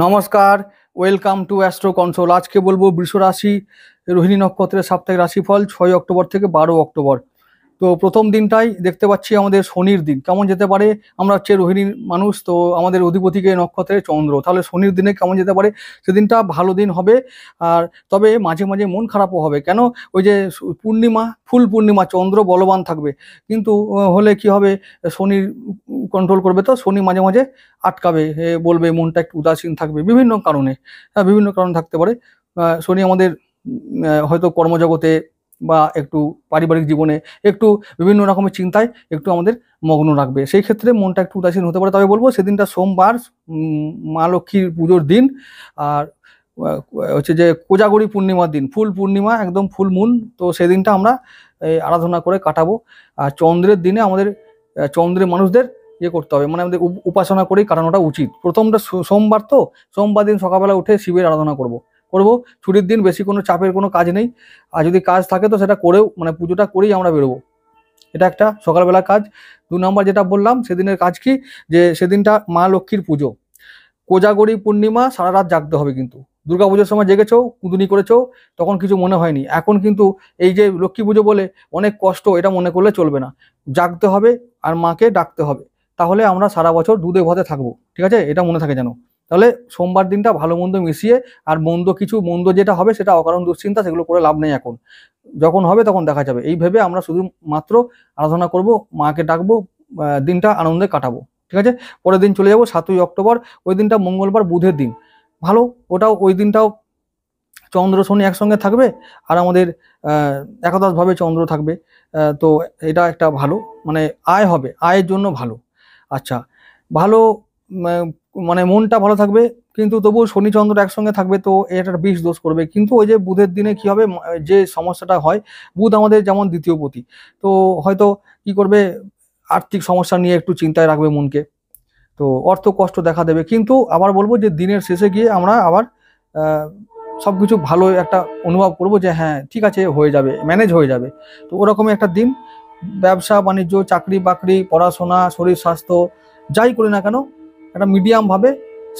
নমস্কার, welcome to astro console. আজকে বলবো বৃষ রাশি রোহিণী নক্ষত্রের সাপ্তাহিক রাশিফল 6 অক্টোবর থেকে 12 অক্টোবর। তো প্রথম দিনটাই দেখতে পাচ্ছি আমাদের শনির দিন কেমন যেতে পারে। আমরা হচ্ছে রোহিণীর মানুষ, তো আমাদের অধিপতিকে নক্ষত্রে চন্দ্র, তাহলে শনির দিনে কেমন যেতে পারে। সেদিনটা ভালো দিন হবে, আর তবে মাঝে মাঝে মন খারাপও হবে। কেন? ওই যে পূর্ণিমা, ফুল পূর্ণিমা, চন্দ্র বলবান থাকবে, কিন্তু হলে কি হবে, শনির কন্ট্রোল করবে, তো শনি মাঝে মাঝে আটকাবে, বলবে মনটা একটু উদাসীন থাকবে বিভিন্ন কারণে। বিভিন্ন কারণ থাকতে পারে। শনি আমাদের হয়তো কর্মজগতে বা একটু পারিবারিক জীবনে একটু বিভিন্ন রকমের চিন্তায় একটু আমাদের মগ্ন রাখবে, সেই ক্ষেত্রে মনটা একটু উদাসীন হতে পারে। তবে বলবো সেদিনটা সোমবার, মা লক্ষ্মীর পুজোর দিন, আর হচ্ছে যে কোজাগরী পূর্ণিমার দিন, ফুল পূর্ণিমা, একদম ফুল মুন। তো সেদিনটা আমরা আরাধনা করে কাটাবো। আর চন্দ্রের দিনে আমাদের চন্দ্রের মানুষদের ইয়ে করতে হবে, মানে আমাদের উপাসনা করেই কাটানোটা উচিত। প্রথমটা সোমবার, তো সোমবার দিন সকালবেলা উঠে শিবের আরাধনা করব। ছুটির দিন, বেশি কোনো চাপের কোনো কাজ নেই। আর যদি কাজ থাকে তো সেটা করেও, মানে পুজোটা করেই আমরা বেরোবো। এটা একটা সকালবেলা কাজ। 2 নম্বর যেটা বললাম, সেদিনের কাজ কি, যে সেদিনটা মা লক্ষ্মীর পুজো, কোজাগরী পূর্ণিমা, সারা রাত জাগতে হবে। কিন্তু দুর্গাপুজোর সময় জেগেছো, কুঁদুনি করেছো, তখন কিছু মনে হয়নি। এখন কিন্তু এই যে লক্ষ্মী পুজো বলে অনেক কষ্ট, এটা মনে করলে চলবে না। জাগতে হবে আর মাকে ডাকতে হবে, তাহলে আমরা সারা বছর দুধে ভাতে থাকবো। ঠিক আছে, এটা মনে থাকে যেন। তাহলে সোমবার দিনটা ভালো মন্দ মিশিয়ে, আর মন্দ যেটা হবে সেটা অকারণ দুশ্চিন্তা, সেগুলো করে লাভ নেই এখন। যখন হবে তখন দেখা যাবে, এই ভেবে আমরা শুধুমাত্র আরাধনা করব, মাকে ডাকবো, দিনটা আনন্দে কাটাবো। ঠিক আছে। পরের দিন চলে যাবো 7ই অক্টোবর। ওই দিনটা মঙ্গলবার, বুধের দিন। ভালো, ওই দিনটাও চন্দ্র শনি একসঙ্গে থাকবে, আর আমাদের একাদশভাবে চন্দ্র থাকবে। তো এটা একটা ভালো, মানে আয় হবে, আয়ের জন্য ভালো। আচ্ছা, ভালো, মানে মনটা ভালো থাকবে। কিন্তু তবুও শনি চন্দ্র একসঙ্গে থাকবে, তো এটা বিষ দোষ করবে। কিন্তু ওই যে বুধের দিনে কি হবে, যে সমস্যাটা হয়, বুধ আমাদের যেমন দ্বিতীয় পতি, তো হয়তো কি করবে, আর্থিক সমস্যা নিয়ে একটু চিন্তায় রাখবে মনকে, তো অর্থ কষ্ট দেখা দেবে। কিন্তু আবার বলবো যে দিনের শেষে গিয়ে আমরা আবার সবকিছু ভালো একটা অনুভব করব, যে হ্যাঁ ঠিক আছে, হয়ে যাবে, ম্যানেজ হয়ে যাবে। তো ওরকমই একটা দিন। ব্যবসা বাণিজ্য, চাকরি বাকরি, পড়াশোনা, শরীর স্বাস্থ্য, যাই করি না কেন, একটা মিডিয়াম ভাবে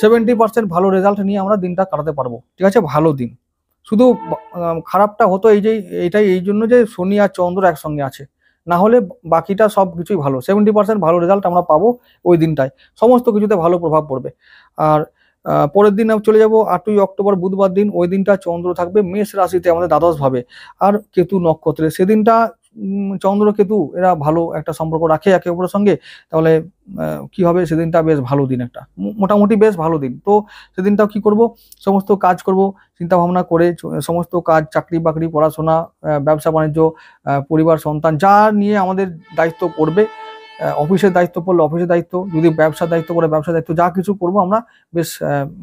70% ভালো রেজাল্ট নিয়ে আমরা দিনটা কাটাতে পারবো। ঠিক আছে, ভালো দিন। শুধু খারাপটা হতো এই জন্য যে শনি আর চন্দ্র একসঙ্গে আছে, না হলে বাকিটা সব কিছুই ভালো। 70% ভালো রেজাল্ট আমরা পাবো ওই দিনটায়, সমস্ত কিছুতে ভালো প্রভাব পড়বে। আর পরের দিন চলে যাব 8ই অক্টোবর, বুধবার দিন। ওই দিনটা চন্দ্র থাকবে মেষ রাশিতে, আমাদের দ্বাদশ ভাবে, আর কেতু নক্ষত্রে। সেদিনটা চন্দ্র কেতু এরা ভালো একটা সম্পর্ক রাখে একে অপরের সঙ্গে। তাহলে কি হবে, সেদিনটা বেশ ভালো দিন, একটা মোটামুটি বেশ ভালো দিন। তো সেদিনটাও কি করব, সমস্ত কাজ করব চিন্তা ভাবনা করে, সমস্ত কাজ, চাকরি বাকরি, পড়াশোনা, ব্যবসা বাণিজ্য, পরিবার সন্তান, যা নিয়ে আমাদের দায়িত্ব পড়বে, অফিসের দায়িত্ব পড়লে অফিসের দায়িত্ব, যদি ব্যবসার দায়িত্ব পড়ে ব্যবসার দায়িত্ব, যা কিছু করব আমরা বেশ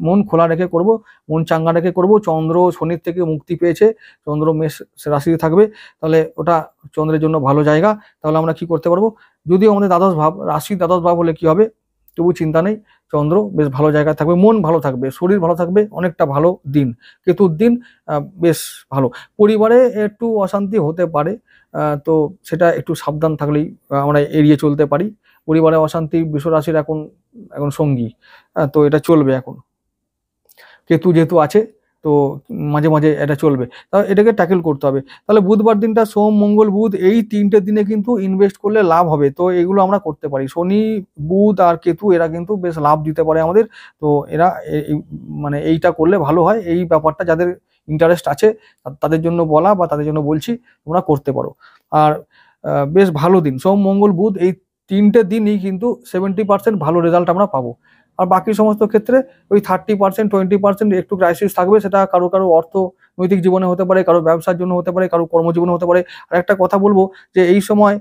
মন খোলা রেখে করব, মন চাঙ্গা রেখে করব। চন্দ্র শনির থেকে মুক্তি পেয়েছে, চন্দ্র মেষ রাশিতে থাকবে, তাহলে ওটা চন্দ্রের জন্য ভালো জায়গা। তাহলে আমরা কি করতে পারবো, যদিও আমাদের দ্বাদশ ভাব, রাশির দ্বাদশ ভাব হলে কি হবে, তবু চিন্তা নেই, চন্দ্র বেশ ভালো জায়গায় থাকবে, মন ভালো থাকবে, শরীর ভালো থাকবে, অনেকটা ভালো দিন। কেতুর দিন বেশ ভালো। পরিবারে একটু অশান্তি হতে পারে, তো সেটা একটু সাবধান থাকলেই আমরা এড়িয়ে চলতে পারি। পরিবারে অশান্তি বৃষ রাশির এখন এখন সঙ্গী, তো এটা চলবে এখন, কেতু যেহেতু আছে, তো মাঝে মাঝে এটা চলবে, তাহলে এটাকে ট্যাকেল করতে হবে। তাহলে বুধবার দিনটা, সোম মঙ্গল বুধ, এই 3টে দিনে কিন্তু ইনভেস্ট করলে লাভ হবে, তো এগুলো আমরা করতে পারি। শনি, বুধ আর কেতু এরা কিন্তু বেশ লাভ দিতে পারে আমাদের। তো এরা মানে এইটা করলে ভালো হয়। এই ব্যাপারটা যাদের ইন্টারেস্ট আছে তাদের জন্য বলা, বা তাদের জন্য বলছি, তোমরা করতে পারো। আর বেশ ভালো দিন, সোম মঙ্গল বুধ, এই 3টে দিনই কিন্তু 70% ভালো রেজাল্ট আমরা পাবো। আর বাকি সমস্ত ক্ষেত্রে ওই 30% 20% একটু ক্রাইসিস থাকবে, সেটা কারো কারো অর্থনৈতিক জীবনে হতে পারে, কারো ব্যবসার জন্য হতে পারে, কারো কর্মজীবনে হতে পারে। আর একটা কথা বলবো, যে এই সময়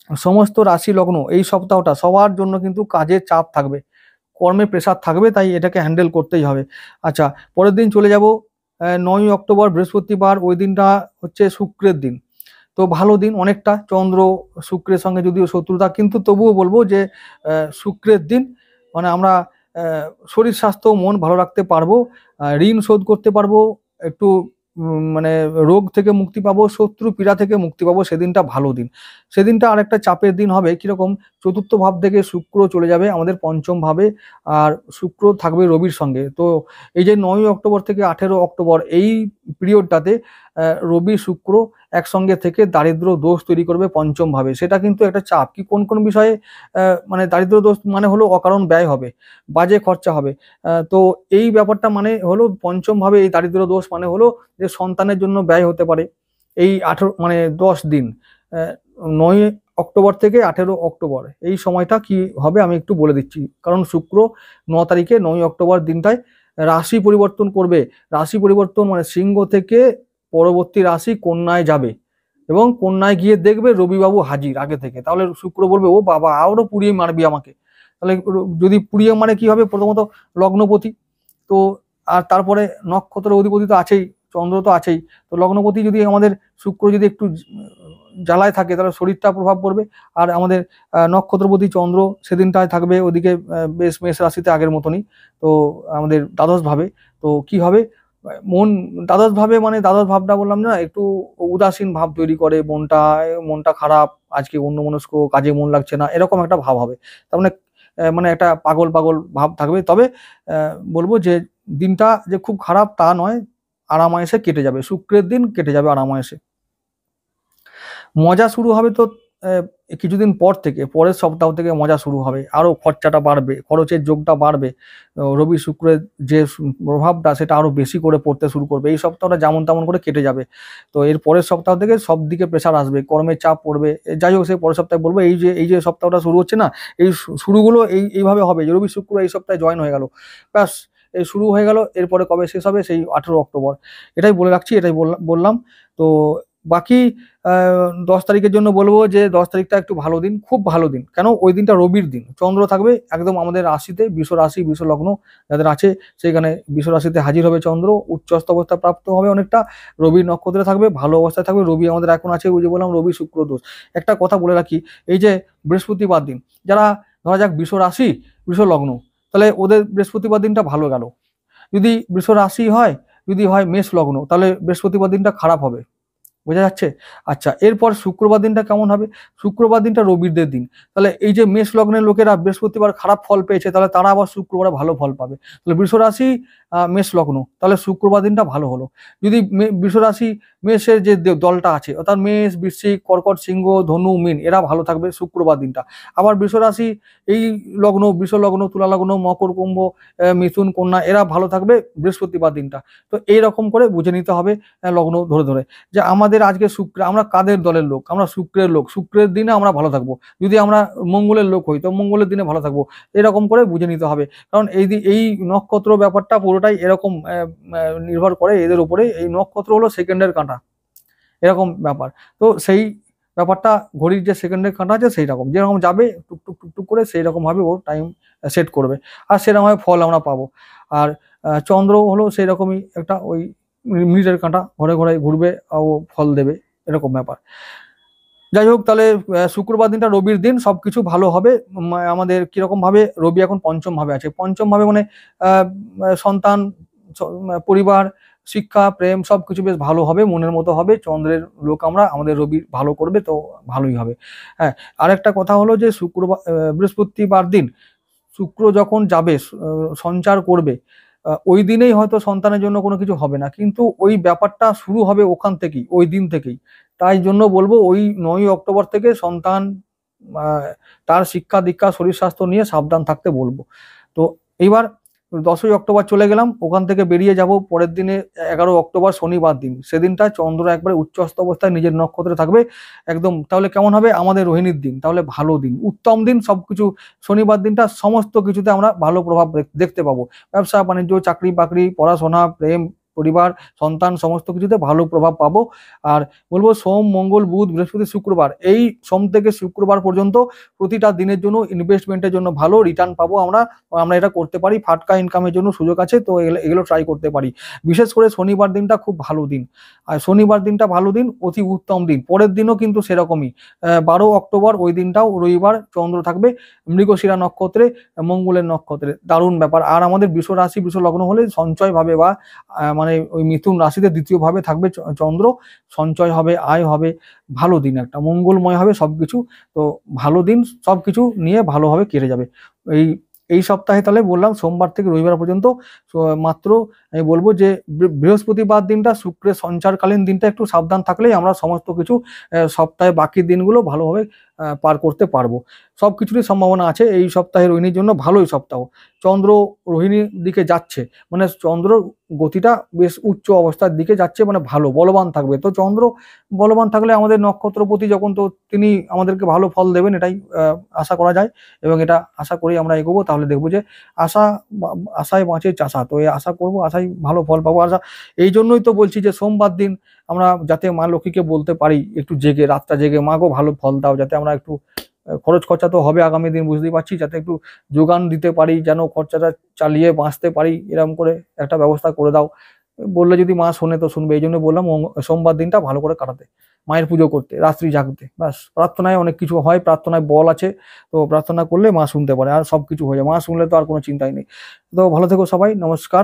সমস্ত রাশি লগ্ন এই সপ্তাহটা সবার জন্য কিন্তু কাজের চাপ থাকবে, কর্মে প্রেসার থাকবে, তাই এটাকে হ্যান্ডেল করতেই হবে। আচ্ছা, পরের দিন চলে যাব 9ই অক্টোবর, বৃহস্পতিবার। ওই দিনটা হচ্ছে শুক্রের দিন, তো ভালো দিন অনেকটা। চন্দ্র শুক্রের সঙ্গে যদিও শত্রুতা, কিন্তু তবুও বলবো যে শুক্রের দিন, মানে আমরা শরীর স্বাস্থ্য মন ভালো রাখতে পারবো, ঋণ শোধ করতে পারবো, একটু মানে রোগ থেকে মুক্তি পাবো, শত্রু পীড়া থেকে মুক্তি পাবো, সেদিনটা ভালো দিন। সেদিনটা আরেকটা চাপের দিন হবে কিরকম, চতুর্থ ভাব থেকে শুক্র চলে যাবে আমাদের পঞ্চম ভাবে, আর শুক্র থাকবে রবির সঙ্গে। তো এই যে 9 অক্টোবর থেকে 18 অক্টোবর এই পিরিয়ডটাতে রবি শুক্র একসঙ্গে থেকে দারিদ্র দোষ তৈরি করবে পঞ্চম ভাবে। সেটা কিন্তু একটা চাপ। কি কোন কোন বিষয়ে মানে দারিদ্র দোষ মানে হলো অকারণ ব্যয় হবে, বাজে খরচা হবে। তো এই ব্যাপারটা মানে হলো পঞ্চম ভাবে এই দারিদ্র দোষ মানে হলো যে সন্তানের জন্য ব্যয় হতে পারে এই 10 দিন, 9 অক্টোবর থেকে 18 অক্টোবর এই সময়টা কি হবে আমি একটু বলে দিচ্ছি। কারণ শুক্র 9 তারিখে 9 অক্টোবর দিনটায় রাশি পরিবর্তন করবে। রাশি পরিবর্তন মানে সিংহ থেকে পরবর্তী রাশি কন্যায় যাবে, এবং কন্যায় গিয়ে দেখবে রবিবাবু হাজির আগে থেকে। তাহলে শুক্র বলবে, ও বাবা আরো পুড়িয়ে মারবি আমাকে। তাহলে যদি পুড়িয়ে মানে কি হবে, প্রথমত লগ্নপতি, তো আর তারপরে নক্ষত্রের অধিপতি তো আছেই, চন্দ্র তো আছেই। তো লগ্নপতি যদি আমাদের শুক্র যদি একটু জ্বালায় থাকে তাহলে শরীরটা প্রভাব পড়বে। আর আমাদের নক্ষত্রপতি চন্দ্র সেদিনটায় থাকবে ওদিকে বেশ মেষ রাশিতে আগের মতনই, তো আমাদের দ্বাদশ ভাবে। তো কি হবে, মন দ্বাদশ ভাবে মানে দ্বাদশ ভাবটা বললাম না, একটু উদাসীন ভাব তৈরি করে, মনটা মনটা খারাপ, আজকে অন্যমনস্ক, কাজে মন লাগছে না, এরকম একটা ভাব হবে। তার মানে মানে একটা পাগল পাগল ভাব থাকবে। তবে বলবো যে দিনটা যে খুব খারাপ তা নয়, আরামায়েসে কেটে যাবে, শুক্রের দিন কেটে যাবে আরামায়েসে। মজা শুরু হবে তো কিছুদিন পর থেকে, পরের সপ্তাহ থেকে মজা শুরু হবে, আরো খরচাটা বাড়বে, খরচের যোগটা বাড়বে। রবি শুক্রের যে প্রভাবটা সেটা আরো বেশি করে পড়তে শুরু করবে। এই সপ্তাহটা যেমন তেমন করে কেটে যাবে। তো এর পরের সপ্তাহ থেকে সব দিকে প্রেশার আসবে, কর্মের চাপ পড়বে। যাই হোক, সে পরের সপ্তাহে বলবো। এই যে সপ্তাহটা শুরু হচ্ছে না, এই শুরুগুলো এইভাবে হবে যে রবি শুক্র এই সপ্তাহে জয়েন হয়ে গেল, ব্যাস এই শুরু হয়ে গেল। এরপরে কবে শেষ হবে, সেই 18 অক্টোবর। এটাই বলে রাখছি, এটাই বললাম। তো বাকি 10 তারিখের জন্য বলবো যে 10 তারিখটা একটু ভালো দিন, খুব ভালো দিন। কেন, ওই দিনটা রবির দিন, চন্দ্র থাকবে একদম আমাদের রাশিতে, বৃষ রাশি বৃষ লগ্ন যাদের আছে সেখানে বৃষ রাশিতে হাজির হবে চন্দ্র, উচ্চস্থ অবস্থা প্রাপ্ত হবে অনেকটা, রবি নক্ষত্রে থাকবে, ভালো অবস্থায় থাকবে। রবি আমাদের এখন আছে, ওই যে বললাম রবি শুক্র দোষ। একটা কথা বলে রাখি, এই যে বৃহস্পতিবার দিন, যারা ধরা যাক বৃষ রাশি বৃষ লগ্ন, তাহলে ওদের বৃহস্পতিবার দিনটা ভালো গেল। যদি বৃষ রাশি হয়, যদি হয় মেষ লগ্ন, তাহলে বৃহস্পতিবার দিনটা খারাপ হবে। বোঝা যাচ্ছে? আচ্ছা, এরপর শুক্রবার দিনটা কেমন হবে? শুক্রবার দিনটা রবিদের দিন। তাহলে এই যে মেষ লগ্নের লোকেরা বৃহস্পতিবার খারাপ ফল পেয়েছে, তাহলে তারা আবার শুক্রবারে ভালো ফল পাবে। তাহলে বৃষ রাশি মেষ লগ্ন, তাহলে শুক্রবার দিনটা ভালো হলো। যদি বৃষ রাশি মেষের যে দলটা আছে, অর্থাৎ মেষ, বৃশ্চিক, কর্কট, সিংহ, ধনু, মীন, এরা ভালো থাকবে শুক্রবার দিনটা। আবার বৃষ রাশি এই লগ্ন, বৃষ লগ্ন, তুলা লগ্ন, মকর, কুম্ভ, মিথুন, কন্যা, এরা ভালো থাকবে বৃহস্পতিবার দিনটা। তো এইরকম করে বুঝে নিতে হবে লগ্ন ধরে ধরে, যে আমাদের আজকে শুক্র, আমরা কাদের দলের লোক, আমরা শুক্রের লোক, শুক্রের দিনে আমরা ভালো থাকবো। যদি আমরা মঙ্গলের লোক হই তো মঙ্গলের দিনে ভালো থাকবো। এরকম করে বুঝে নিতে হবে। কারণ এই নক্ষত্র ব্যাপারটা পুরোটাই এরকম নির্ভর করে এদের উপরে। এই নক্ষত্র হলো সেকেন্ডের কাঁটা, এরকম ব্যাপার। তো সেই ব্যাপারটা ঘড়ির যে সেকেন্ডের কাঁটা আছে সেই রকম, যেরকম যাবে টুকটুক টুকটুক করে সেই রকম ভাবে ও টাইম সেট করবে, আর সেরকম ভাবে ফল আমরা পাবো। আর চন্দ্র হলো সেই রকমই একটা ওই মিনিটের কাঁটা, ঘরে ঘরে ঘুরবে ও ফল দেবে, এরকম ব্যাপার। যাই হোক, তাহলে শুক্রবার দিনটা রবির দিন, সবকিছু ভালো হবে। আমাদের কিরকম ভাবে, রবি এখন পঞ্চম ভাবে আছে, পঞ্চম ভাবে মানে সন্তান, পরিবার, শিক্ষা, প্রেম সবকিছু বেশ ভালো হবে, মনের মতো হবে। চন্দ্রের লোক আমরা, আমাদের রবি ভালো করবে, তো ভালোই হবে। হ্যাঁ, আরেকটা কথা হলো যে শুক্রবার বৃহস্পতিবার দিন শুক্র যখন যাবে সঞ্চার করবে, ওই দিনেই হয়তো সন্তানের জন্য কোনো কিছু হবে না, কিন্তু ওই ব্যাপারটা শুরু হবে ওখান থেকেই, ওই দিন থেকেই। তাই জন্য বলবো ওই 9 অক্টোবর থেকে সন্তান তার শিক্ষা দীক্ষা শরীর স্বাস্থ্য নিয়ে সাবধান থাকতে বলবো। তো এইবার 10 অক্টোবর চলে গেলাম, ওখান থেকে বেরিয়ে যাব পরের দিনে 11 অক্টোবর শনিবার দিন। সেদিনটা চন্দ্র একবারে উচ্চস্থ অবস্থায় নিজের নক্ষত্রে থাকবে একদম। তাহলে কেমন হবে, আমাদের রোহিণীর দিন, তাহলে ভালো দিন, উত্তম দিন। সবকিছু শনিবার দিনটা সমস্ত কিছুতে আমরা ভালো প্রভাব দেখতে পাবো। ব্যবসা বাণিজ্য, চাকরি বাকরি, পড়াশোনা, প্রেম, পরিবার, সন্তান, সমস্ত কিছুতে ভালো প্রভাব পাবো। আর বলবো সোম, মঙ্গল, বুধ, বৃহস্পতি, শুক্রবার, এই সোম থেকে শুক্রবার পর্যন্ত প্রতিটা দিনের জন্য ইনভেস্টমেন্টের জন্য ভালো রিটার্ন পাবো আমরা। আমরা এটা করতে পারি, ফাটকা ইনকামের জন্য সুযোগ আছে, তো এগুলো ট্রাই করতে পারি। বিশেষ করে শনিবার দিনটা খুব ভালো দিন, আর শনিবার দিনটা ভালো দিন, অতি উত্তম দিন। পরের দিনও কিন্তু সেরকমই, 12 অক্টোবর ওই দিনটাও রবিবার, চন্দ্র থাকবে মৃগশিরা নক্ষত্রে, মঙ্গলের নক্ষত্রে, দারুণ ব্যাপার। আর আমাদের বৃষ রাশি বৃষ লগ্ন হলে সঞ্চয় ভাবে বা মানে মানে ওই মিথুন রাশিতে দ্বিতীয়ভাবে থাকবে চন্দ্র, সঞ্চয় হবে, আয় হবে, ভালো দিন একটা মঙ্গলময় হবে সবকিছু। তো ভালো দিন, সবকিছু নিয়ে ভালোভাবে কেটে যাবে এই এই সপ্তাহে। তাহলে বললাম সোমবার থেকে রবিবার পর্যন্ত মাত্র আমি বলবো যে বৃহস্পতিবার দিনটা, শুক্রের সঞ্চারকালীন দিনটা একটু সাবধান থাকলেই আমরা সমস্ত কিছু সপ্তাহে বাকি দিনগুলো ভালোভাবে পার করতে পারবো। সব কিছুরই সম্ভাবনা আছে এই সপ্তাহে রোহিণীর জন্য, ভালোই সপ্তাহ। চন্দ্র রোহিণীর দিকে যাচ্ছে, মানে চন্দ্র গতিটা বেশ উচ্চ অবস্থার দিকে যাচ্ছে, মানে ভালো বলবান থাকবে। তো চন্দ্র বলবান থাকলে আমাদের নক্ষত্রপতি যখন, তো তিনি আমাদেরকে ভালো ফল দেবেন, এটাই আশা করা যায় এবং এটা আশা করি আমরা এগোবো। তাহলে দেখবো যে আশা আশায় বাঁচে চাষা, তো এই আশা করবো, আশায় ভালো ফল পাবো। আশা এই জন্যই তো বলছি যে সোমবার দিন আমরা যাতে মা লক্ষ্মীকে বলতে পারি একটু জেগে, রাতটা জেগে, মা গো ভালো ফল দাও, যাতে আমরা একটু খরচ খরচা তো হবে আগামী দিন বুঝতেই পারছি, যাতে একটু যোগান দিতে পারি, যেন খরচাটা চালিয়ে বাঁচতে পারি, এরকম করে একটা ব্যবস্থা করে দাও। বললে যদি মা শোনে তো শুনবে, এই জন্য বললাম সোমবার দিনটা ভালো করে কাটাতে, মায়ের পুজো করতে, রাত্রি জাগতে, ব্যাস। প্রার্থনায় অনেক কিছু হয়, প্রার্থনায় বল আছে, তো প্রার্থনা করলে মা শুনতে পারে, আর সবকিছু হয়ে যায়। মা শুনলে তো আর কোনো চিন্তাই নেই। তো ভালো থেকো সবাই, নমস্কার।